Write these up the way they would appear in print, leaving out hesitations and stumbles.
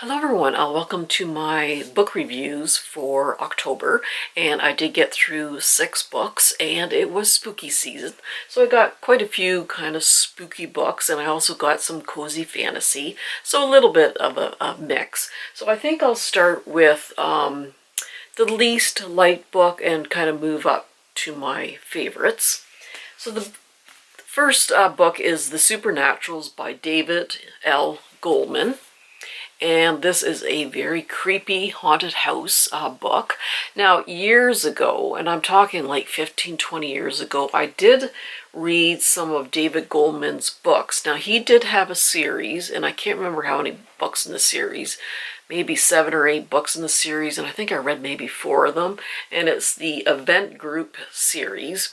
Hello everyone, welcome to my book reviews for October, and I did get through 6 books and it was spooky season, so I got quite a few kind of spooky books, and I also got some cozy fantasy, so a little bit of a mix. So I think I'll start with the least light book and kind of move up to my favorites. So the first book is The Supernaturals by David L. Goldman. And this is a very creepy haunted house book. Now, years ago, and I'm talking like 15-20 years ago, I did read some of David Goldman's books. Now, he did have a series, and I can't remember how many books in the series, maybe 7 or 8 books in the series, and I think I read maybe 4 of them, and it's the Event Group series,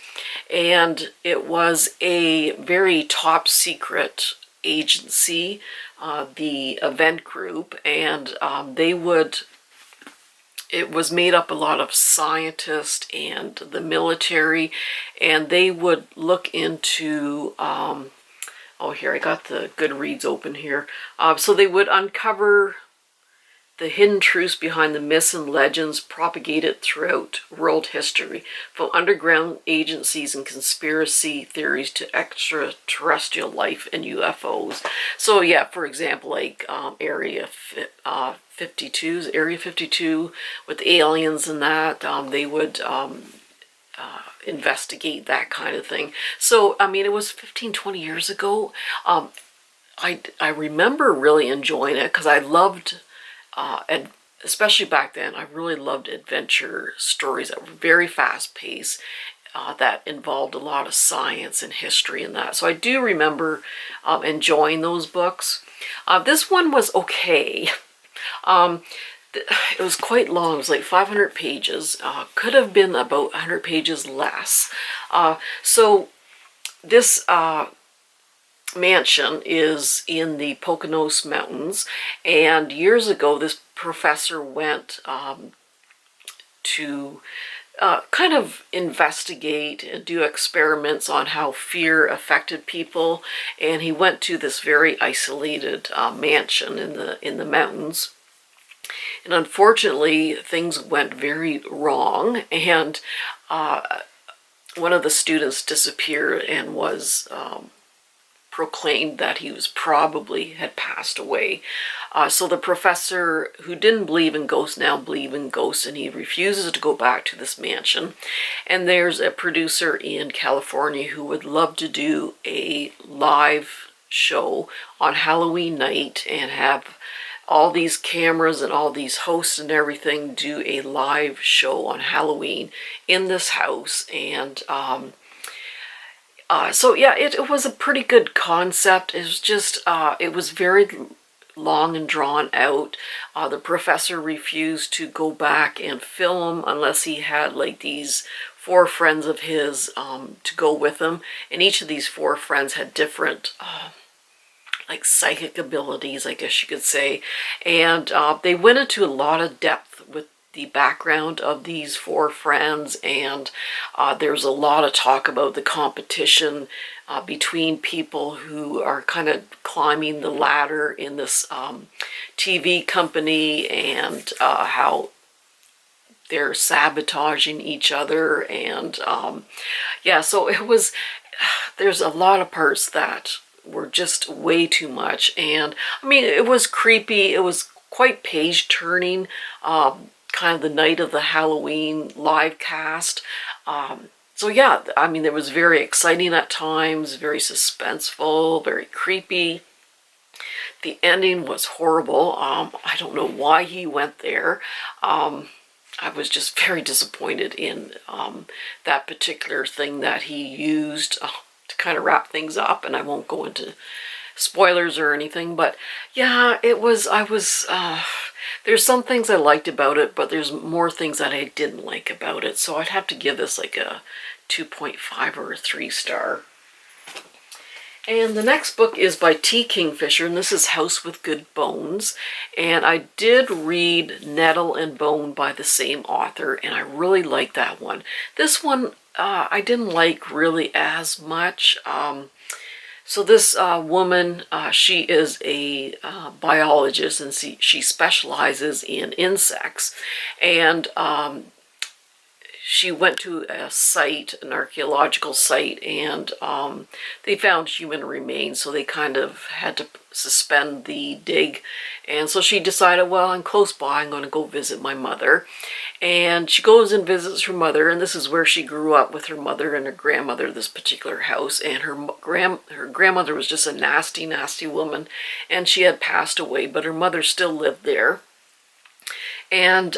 and it was a very top secret agency, the Event Group, and it was made up a lot of scientists and the military, and they would look into, oh, here, I got the Goodreads open here. So they would uncover the hidden truths behind the myths and legends propagated throughout world history, from underground agencies and conspiracy theories to extraterrestrial life and UFOs. So yeah, for example, like Area 52 with aliens and that, they would investigate that kind of thing. So, I mean, it was 15-20 years ago. I remember really enjoying it because I loved and especially back then, I really loved adventure stories that were very fast-paced, that involved a lot of science and history and that. So I do remember enjoying those books. This one was okay. It was quite long. It was like 500 pages. Could have been about 100 pages less. So this mansion is in the Poconos Mountains, and years ago this professor went to kind of investigate and do experiments on how fear affected people, and he went to this very isolated mansion in the mountains. And unfortunately, things went very wrong, and one of the students disappeared and was proclaimed that he was probably had passed away. So the professor, who didn't believe in ghosts, now believes in ghosts, and he refuses to go back to this mansion. And there's a producer in California who would love to do a live show on Halloween night and have all these cameras and all these hosts and everything do a live show on Halloween in this house. And so yeah, it was a pretty good concept. It was just, it was very long and drawn out. The professor refused to go back and film unless he had like these 4 friends of his to go with him. And each of these 4 friends had different like psychic abilities, I guess you could say. And they went into a lot of depth with the background of these 4 friends, and there's a lot of talk about the competition between people who are kind of climbing the ladder in this TV company, and how they're sabotaging each other. And yeah, so it was, there's a lot of parts that were just way too much. And I mean, it was creepy, it was quite page turning, kind of the night of the Halloween live cast. So yeah, I mean, it was very exciting at times, very suspenseful, very creepy. The ending was horrible. I don't know why he went there. I was just very disappointed in that particular thing that he used to kind of wrap things up, and I won't go into spoilers or anything, but yeah, there's some things I liked about it, but there's more things that I didn't like about it, so I'd have to give this like a 2.5 or a 3 star. And the next book is by T. Kingfisher, and this is House with Good Bones. And I did read Nettle and Bone by the same author, and I really liked that one. This one I didn't like really as much. So this woman, she is a biologist, and she specializes in insects. And she went to a site, an archaeological site, and they found human remains, so they kind of had to suspend the dig. And so she decided, well, I'm close by, I'm going to go visit my mother. And she goes and visits her mother, and this is where she grew up with her mother and her grandmother, this particular house. And her grandmother was just a nasty, nasty woman, and she had passed away, but her mother still lived there. And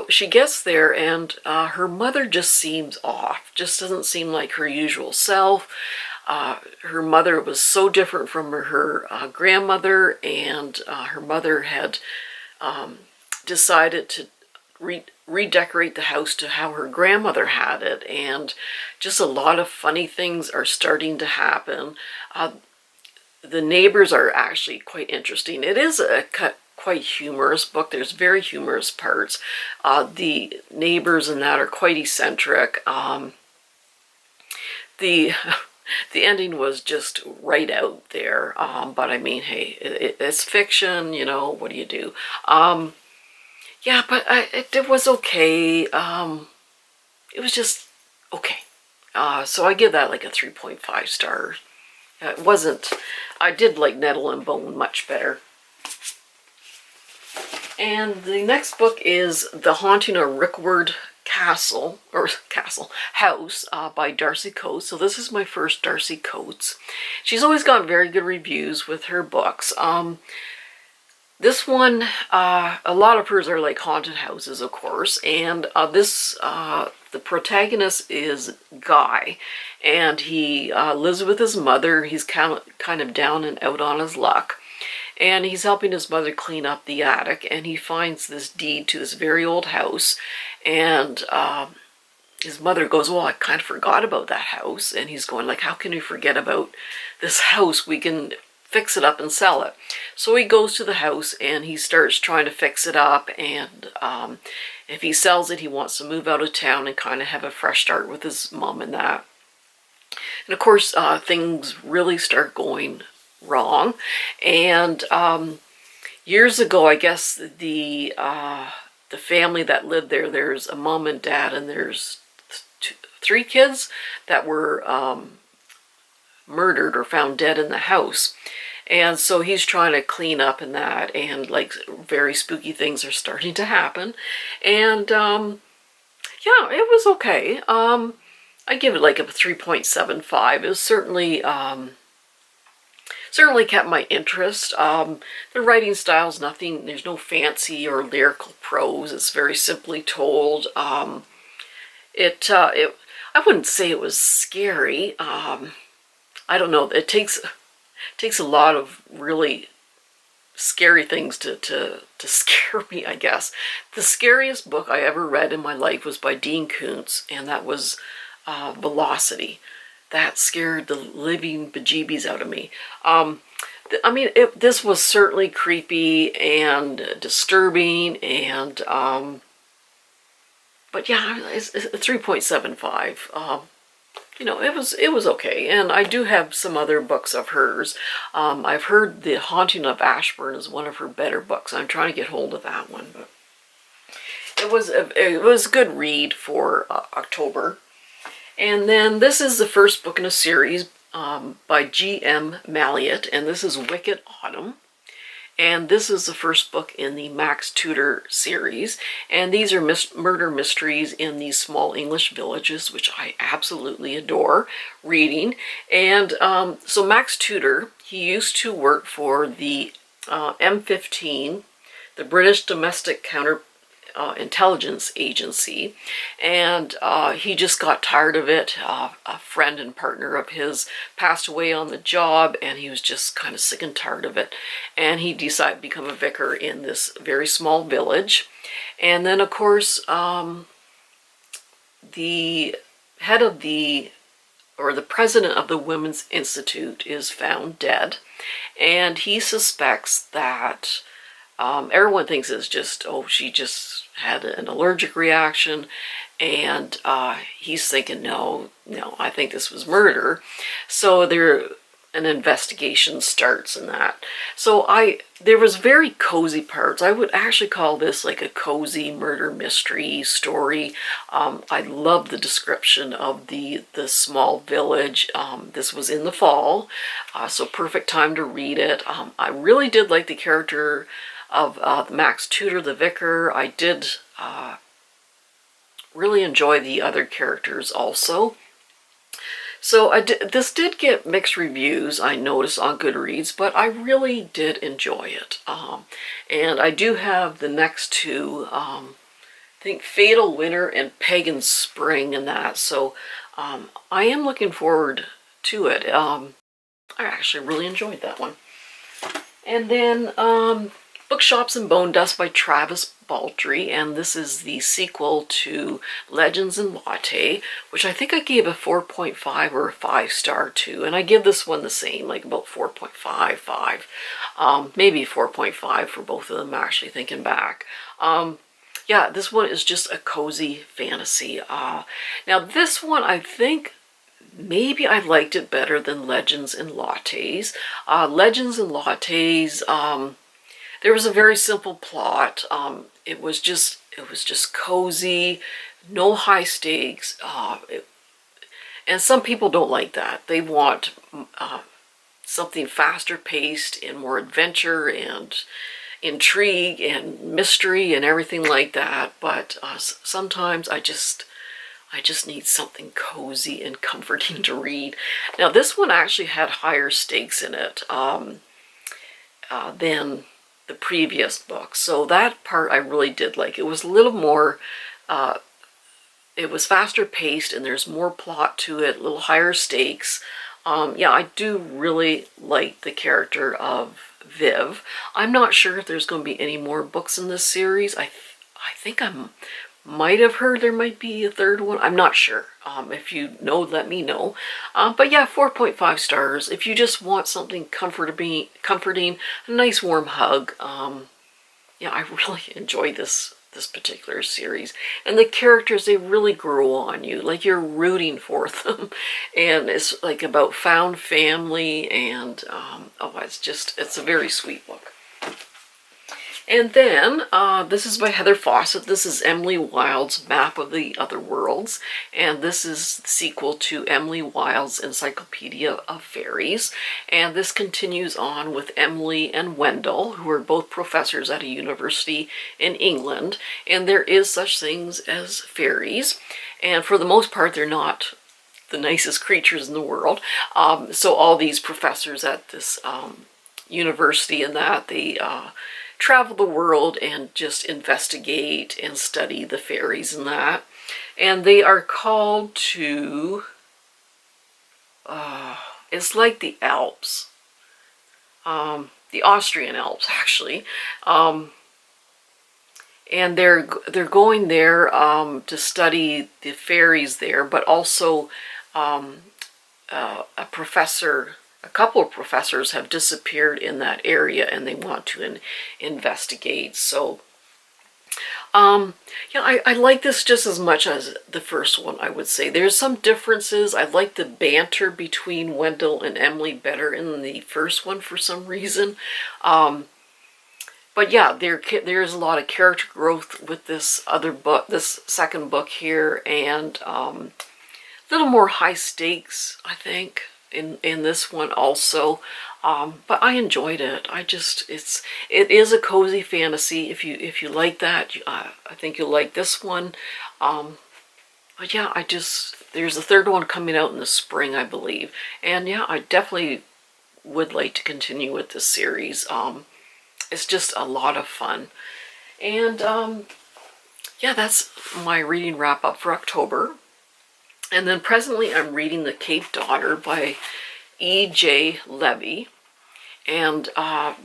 she gets there, and her mother just seems off, just doesn't seem like her usual self. Her mother was so different from her grandmother, and her mother had decided to redecorate the house to how her grandmother had it, and just a lot of funny things are starting to happen. The neighbors are actually quite interesting. It is a quite humorous book. There's very humorous parts. The neighbors in that are quite eccentric. The the ending was just right out there. But I mean, hey, it's fiction, you know, what do you do? Yeah, but it was okay. It was just okay. So I give that like a 3.5 stars. It wasn't, I did like Nettle and Bone much better. And the next book is The Haunting of Rickards House by Darcy Coates. So this is my first Darcy Coates. She's always got very good reviews with her books. This one, a lot of hers are like haunted houses, of course, and the protagonist is Guy, and he lives with his mother. He's kind of down and out on his luck. And he's helping his mother clean up the attic, and he finds this deed to this very old house. And his mother goes, well, I kind of forgot about that house. And he's going like, how can we forget about this house? We can fix it up and sell it. So he goes to the house, and he starts trying to fix it up. And if he sells it, he wants to move out of town and kind of have a fresh start with his mom and that. And of course, things really start going wrong. And years ago, I guess the family that lived there, there's a mom and dad, and there's three kids that were murdered or found dead in the house. And so he's trying to clean up in that, and like very spooky things are starting to happen. And yeah, it was okay. I give it like a 3.75. It was certainly kept my interest. The writing style's nothing, there's no fancy or lyrical prose. It's very simply told. I wouldn't say it was scary. I don't know, it takes a lot of really scary things to scare me, I guess. The scariest book I ever read in my life was by Dean Koontz, and that was Velocity. That scared the living bejeebies out of me. I mean, this was certainly creepy and disturbing, and but yeah, it's 3.75. You know, it was okay. And I do have some other books of hers. I've heard The Haunting of Ashburn is one of her better books. I'm trying to get hold of that one, but it was a good read for October. And then this is the first book in a series by G.M. Malliot, and this is Wicked Autumn. And this is the first book in the Max Tudor series. And these are murder mysteries in these small English villages, which I absolutely adore reading. And so Max Tudor, he used to work for the M15, the British Domestic Intelligence Agency, and he just got tired of it. A friend and partner of his passed away on the job, and he was just kind of sick and tired of it, and he decided to become a vicar in this very small village. And then, of course, the head of the president of the Women's Institute is found dead, and he suspects that everyone thinks it's just, oh, she just had an allergic reaction, and he's thinking, no, I think this was murder. So an investigation starts in that. So there was very cozy parts. I would actually call this like a cozy murder mystery story. I love the description of the small village. This was in the fall, so perfect time to read it. I really did like the character of Max Tudor, the vicar. I did really enjoy the other characters also. So this did get mixed reviews, I noticed, on Goodreads, but I really did enjoy it. And I do have the next two, I think Fatal Winter and Pagan Spring in that, so I am looking forward to it. I actually really enjoyed that one. And then Bookshops and Bone Dust by Travis Baldree, and this is the sequel to Legends and Latte, which I think I gave a 4.5 or a 5-star to, and I give this one the same, like about 4.5, 5, maybe 4.5 for both of them, actually, thinking back. Yeah, this one is just a cozy fantasy. Now this one, I think maybe I liked it better than Legends and Lattes. Legends and Lattes, there was a very simple plot. It was just cozy, no high stakes. And some people don't like that. They want something faster paced and more adventure and intrigue and mystery and everything like that. But sometimes I just need something cozy and comforting to read. Now this one actually had higher stakes in it than the previous book, so that part I really did like. It was a little more, it was faster paced and there's more plot to it, a little higher stakes. Yeah, I do really like the character of Viv. I'm not sure if there's going to be any more books in this series. I think I might have heard there might be a third one. I'm not sure. If you know, let me know. But yeah, 4.5 stars. If you just want something comforting, a nice warm hug. Yeah, I really enjoyed this particular series. And the characters, they really grow on you. Like you're rooting for them. And it's like about found family and oh, it's a very sweet book. And then, this is by Heather Fawcett. This is Emily Wilde's Map of the Other Worlds. And this is the sequel to Emily Wilde's Encyclopedia of Fairies. And this continues on with Emily and Wendell, who are both professors at a university in England. And there is such things as fairies. And for the most part, they're not the nicest creatures in the world. So all these professors at this university and that, they travel the world and just investigate and study the fairies and that. And they are called to, it's like the Alps, the Austrian Alps actually. And they're going there to study the fairies there, but also a couple of professors have disappeared in that area and they want to investigate. So yeah, I like this just as much as the first one, I would say. There's some differences. I like the banter between Wendell and Emily better in the first one for some reason. But yeah, there's a lot of character growth with this other book, this second book here, and a little more high stakes, I think, in this one also. But I enjoyed it. It is a cozy fantasy. If you like that, I think you'll like this one. But yeah, there's a third one coming out in the spring, I believe. And yeah, I definitely would like to continue with this series. It's just a lot of fun. And yeah, that's my reading wrap up for October. And then presently I'm reading The Cape Daughter by E.J. Levy. And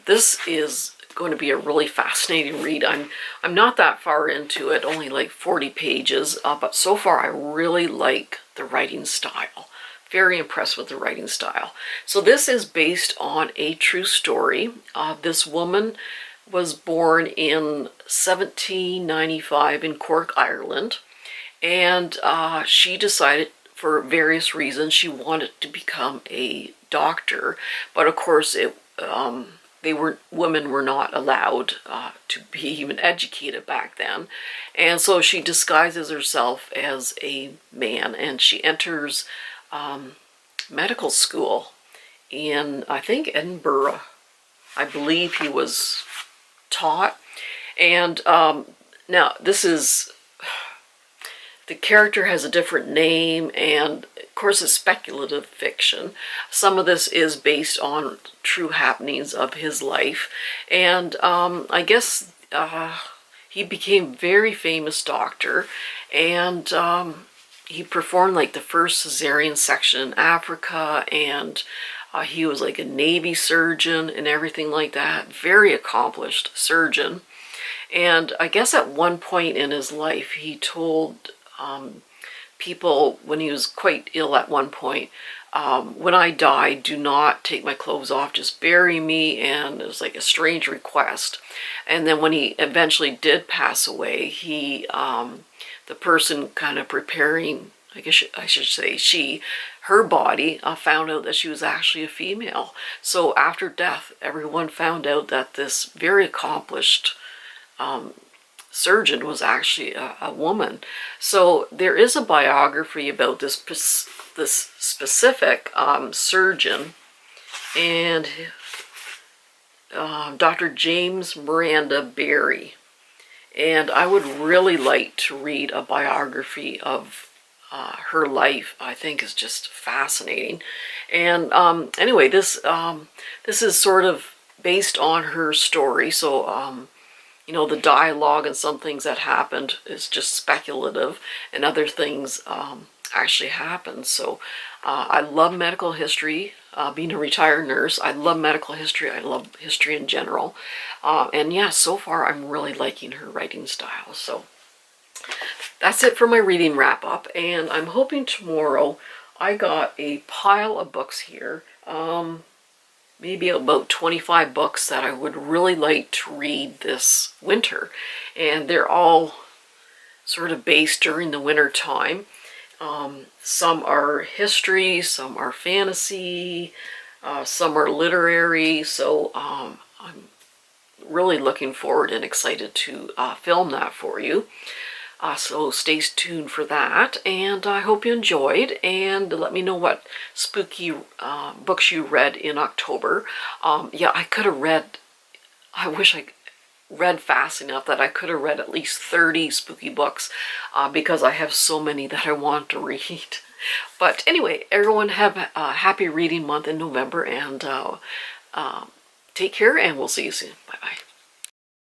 this is going to be a really fascinating read. I'm not that far into it, only like 40 pages, but so far I really like the writing style. Very impressed with the writing style. So this is based on a true story. This woman was born in 1795 in Cork, Ireland. And she decided for various reasons, she wanted to become a doctor, but of course women were not allowed to be even educated back then, and so she disguises herself as a man, and she enters medical school in, I think, Edinburgh. I believe he was taught, and now this is, the character has a different name, and of course it's speculative fiction. Some of this is based on true happenings of his life, and I guess he became a very famous doctor, and he performed like the first cesarean section in Africa, and he was like a Navy surgeon and everything like that. Very accomplished surgeon. And I guess at one point in his life, he told people, when he was quite ill at one point, when I die, do not take my clothes off, just bury me. And it was like a strange request. And then when he eventually did pass away, the person kind of preparing, I guess I should say her body, found out that she was actually a female. So after death, everyone found out that this very accomplished surgeon was actually a woman. So there is a biography about this specific surgeon, and Dr. James Miranda Barry. And I would really like to read a biography of her life. I think is just fascinating. And anyway, this is sort of based on her story. So you know, the dialogue and some things that happened is just speculative, and other things actually happened. So I love medical history. Being a retired nurse, I love medical history. I love history in general. And yeah, so far I'm really liking her writing style. So that's it for my reading wrap up. And I'm hoping tomorrow, I got a pile of books here. Maybe about 25 books that I would really like to read this winter. And they're all sort of based during the winter time. Some are history, some are fantasy, some are literary. So I'm really looking forward and excited to film that for you. So stay tuned for that, and I hope you enjoyed, and let me know what spooky books you read in October. Yeah, I wish I read fast enough that I could have read at least 30 spooky books, because I have so many that I want to read. But anyway, everyone have a happy reading month in November, and take care, and we'll see you soon. Bye-bye.